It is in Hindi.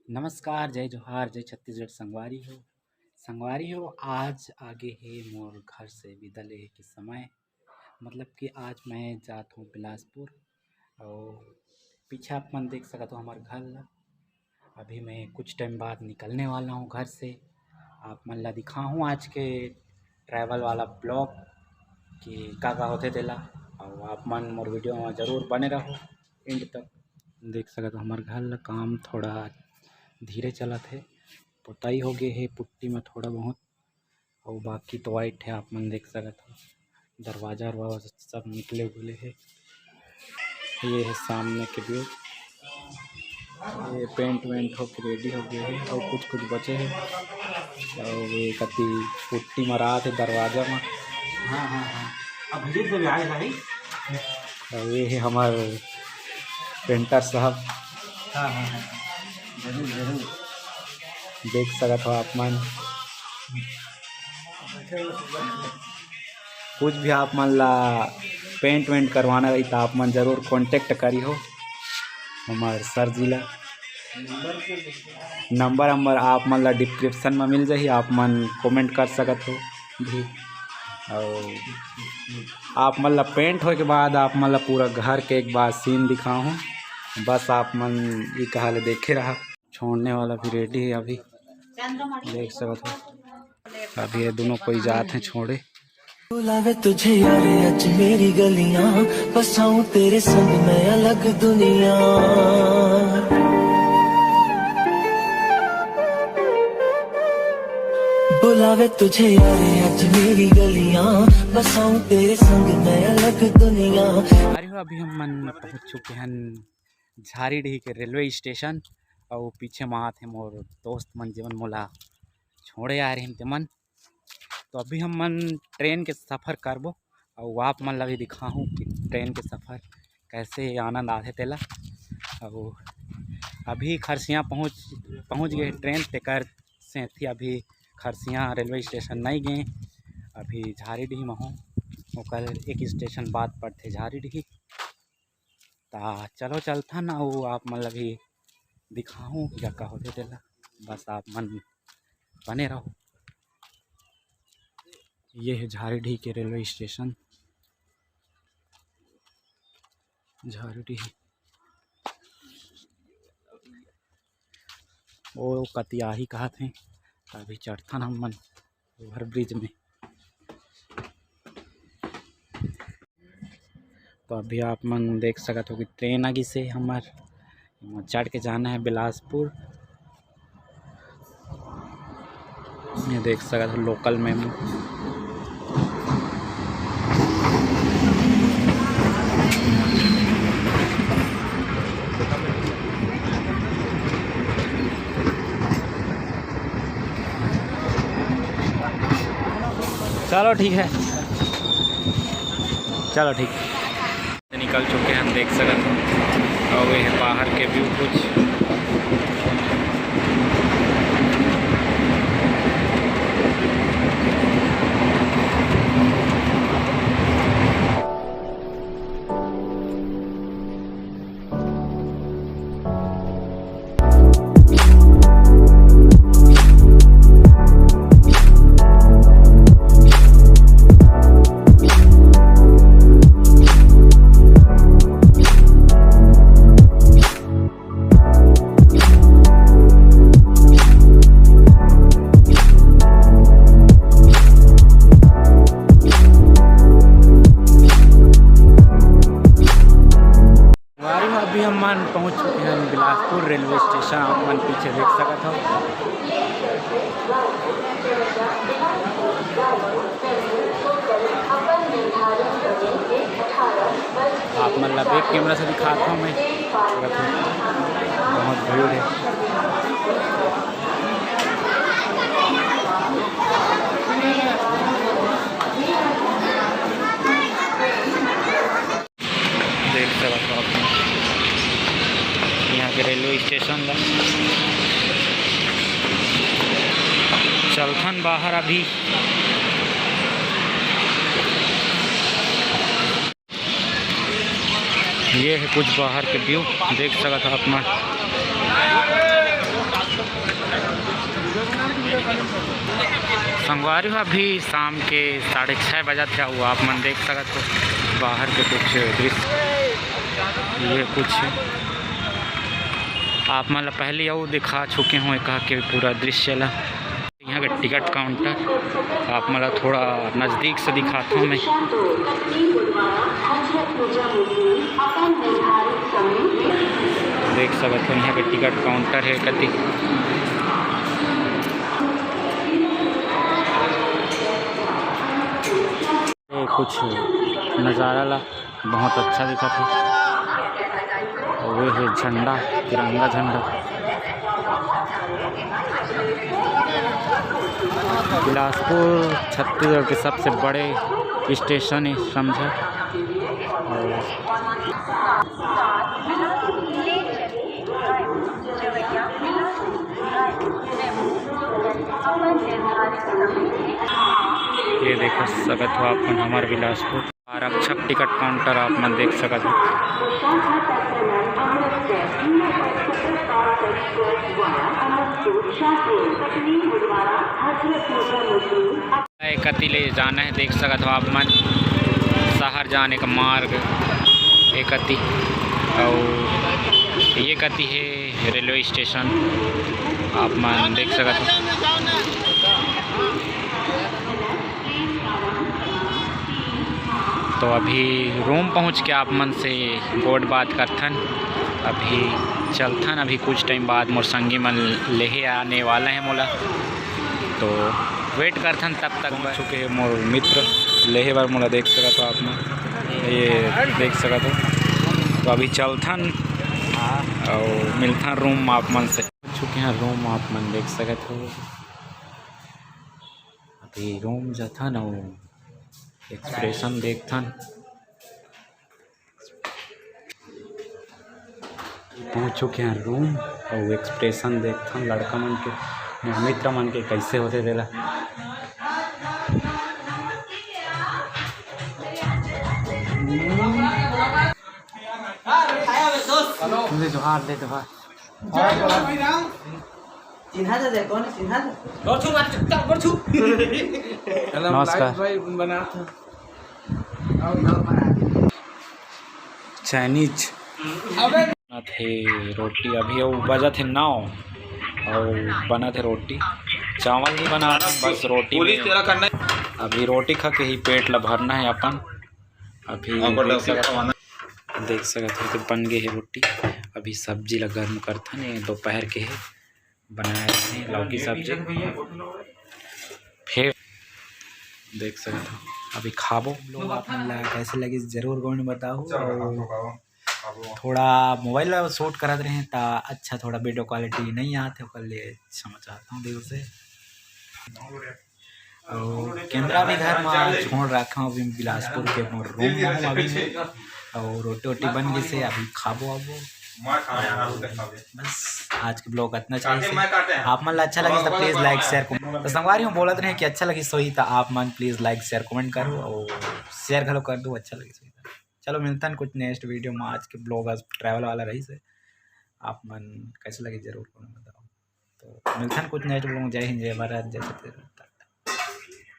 नमस्कार, जय जोहार, जय छत्तीसगढ़। संगवारी हो आज आगे हे मोर घर से विदा लेहे के समय। मतलब कि आज मैं जात हूँ बिलासपुर और पीछे आप मन देख सकत हो हमार घर ला। अभी मैं कुछ टाइम बाद निकलने वाला हूँ घर से। आप मन ला दिखाऊँ आज के ट्रैवल वाला ब्लॉग कि का होथे तेला। और आप मन मोर वीडियो में ज़रूर बने रहो एंड तक। देख सकत हो हमार घर ला काम थोड़ा धीरे चलत है। पुताई हो गए है पुट्टी में थोड़ा बहुत और बाकी तो वाइट है। आप मन देख सकत हो दरवाजा वरवाजा सब निकले हुए है। ये है सामने के व्यू। ये पेंट वेंट होके रेडी हो गए है और कुछ कुछ बचे है और ये कति पुट्टी मरा थे दरवाजा में। हाँ हाँ हाँ अब भजन से आए भाई। और ये है हमार पेंटर साहब। हाँ हाँ हाँ जरूर जरूर देख सकत हो आप मन। कुछ भी आप मन ला पेंट वेंट करवाना रही तो आप मन ज़रूर कांटेक्ट करी हो हमारे सर जी ला। नंबर आप मन ला डिस्क्रिप्शन में मिल जाही। आप मन कमेंट कर सकत हो भी। और आप मन ला पेंट होए के बाद आप मन ला पूरा घर के एक बार सीन दिखाऊँ। बस आप मन ये कहा ले देखे रहा। छोड़ने वाला भी रेडी है अभी देख सकते हो। अभी ये दोनों कोई जाते हैं छोड़े। बुलावे तुझे यार आज मेरी गलियां बसाऊं तेरे संग मैं अलग दुनिया। बुलावे तुझे यार आज मेरी गलियां बसाऊं तेरे संग मैं अलग दुनिया। अरे हो अभी हम मन पहुँच चुके हैं झारीडीह के रेलवे स्टेशन और पीछे में आते मोर दोस्त मन जीवन मोला छोड़े आ रहे हैं मन। तो अभी हम मन ट्रेन के सफ़र करबो और आप मन ला भी दिखाऊँ कि ट्रेन के सफ़र कैसे आनंद आथे तेला। और अभी खरसिया पहुँच गए ट्रेन तेकर से थी। अभी खरसिया रेलवे स्टेशन नहीं गए अभी झारीडीह में हूँ। कल एक स्टेशन बाद पड़ते झारीडीह ता चलो चलता ना वो आप मन ला भी दिखाऊँ क्या का होते तेला। बस आप मन बने रहो। ये है झारीडीह के रेलवे स्टेशन झारीडीह। वो कतियाही कहा थे अभी चढ़ता हम मन ओवर ब्रिज में। तो अभी आप मन देख सकत हो कि ट्रेन आगे से हमार चढ़ के जाना है बिलासपुर। ये देख सकत हो लोकल में चलो ठीक है। चलो ठीक निकल चुके हैं देख सकते हो। और ये है बाहर के व्यू कुछ। अभी हम मन पहुँच चुके हैं बिलासपुर रेलवे स्टेशन। आप मन पीछे देख सकते हो। आप मन ला बैक कैमरा से दिखाता हूँ मैं। बहुत भीड़ है। देख सकते हो यहाँ के रेलवे स्टेशन ला चलथन बाहर अभी। ये है कुछ बाहर के व्यू देख सकते हो आप। संगवारी हो अभी शाम के 6:30 बजा था हुआ। आप मन देख सकते हो बाहर के कुछ दृश्य। ये कुछ आप मन पहले वो दिखा चुके हों कहा के पूरा दृश्य ला। यहाँ का टिकट काउंटर आप मला थोड़ा नज़दीक से दिखाता हूँ मैं। देख सकते हो यहाँ का टिकट काउंटर है कति। कुछ नज़ारा ला बहुत अच्छा दिखा था। वो है झंडा, तिरंगा झंडा। बिलासपुर छत्तीसगढ़ के सबसे बड़े स्टेशन है समझा। ये देख सकत हो आप हमारे बिलासपुर आरक्षक टिकट काउंटर आप मन देख सकते हो। कति ले जाना है देख सकते हो आप मन। शहर जाने का मार्ग एक कति और ये कति है रेलवे स्टेशन आप मन देख सकते हो। तो अभी रूम पहुंच के आप मन से गोड बात करथन। अभी चलथन, अभी कुछ टाइम बाद मोर संगी मन लेहे आने वाला है मोला, तो वेट करथन। तब तक पहुँच चुके हैं मोर मित्र लेहे बार मोला देख सकत हो आप मन। ये देख सकत हो। तो अभी चलथन और मिलथन रूम आप मन से। चुके हैं रूम आप मन देख सकत हो। अभी रूम जाथन और एक्सप्रेशन देखथन। पहुँच चुके हैं रूम और एक्सप्रेशन देखथन लड़का मन के मित्र मन के कैसे होते देला। जोहार दे जोहार। नमस्कार। चाइनीज थे रोटी। अभी वो बजा थे 9 और बना थे रोटी। चावल नहीं बना बस रोटी। अभी रोटी खा के ही पेट ला भरना है अपन। अभी देख सकते हो बन गई है रोटी। अभी सब्जी ला गर्म करथन। ये दोपहर के है बनाया है लौकी सब्जी। फिर देख सकते हो अभी खाबो। लोग अपन ला कैसे लगी जरूर कमेंट बताओ। थोड़ा मोबाइल में शूट करत रहे ता अच्छा थोड़ा वीडियो क्वालिटी नहीं आते ओकर लिए क्षमा चाहता हूँ दिल से। और कैमरा भी घर में छोड़ रखा अभी बिलासपुर के रूम में अभी और रोटी वोटी बन गई से अभी खाबो आबो। बस आज के ब्लॉग इतना चाहिए। आप मन अच्छा लगे तो प्लीज़ लाइक शेयर कमेंट। तो संगवारी में बोलते रहे कि अच्छा लगी सोई तो आप मन प्लीज़ लाइक शेयर कमेंट करो और शेयर घलो कर दो अच्छा लगे सोई। चलो मिलता है कुछ नेक्स्ट वीडियो में। आज के ब्लॉग आज ट्रैवल वाला रही से आप मन कैसे लगे जरूर कमेंट बताओ। तो मिलता है कुछ नेक्स्ट ब्लॉग। जय हिंद जय भारत जय छत्तीसगढ़।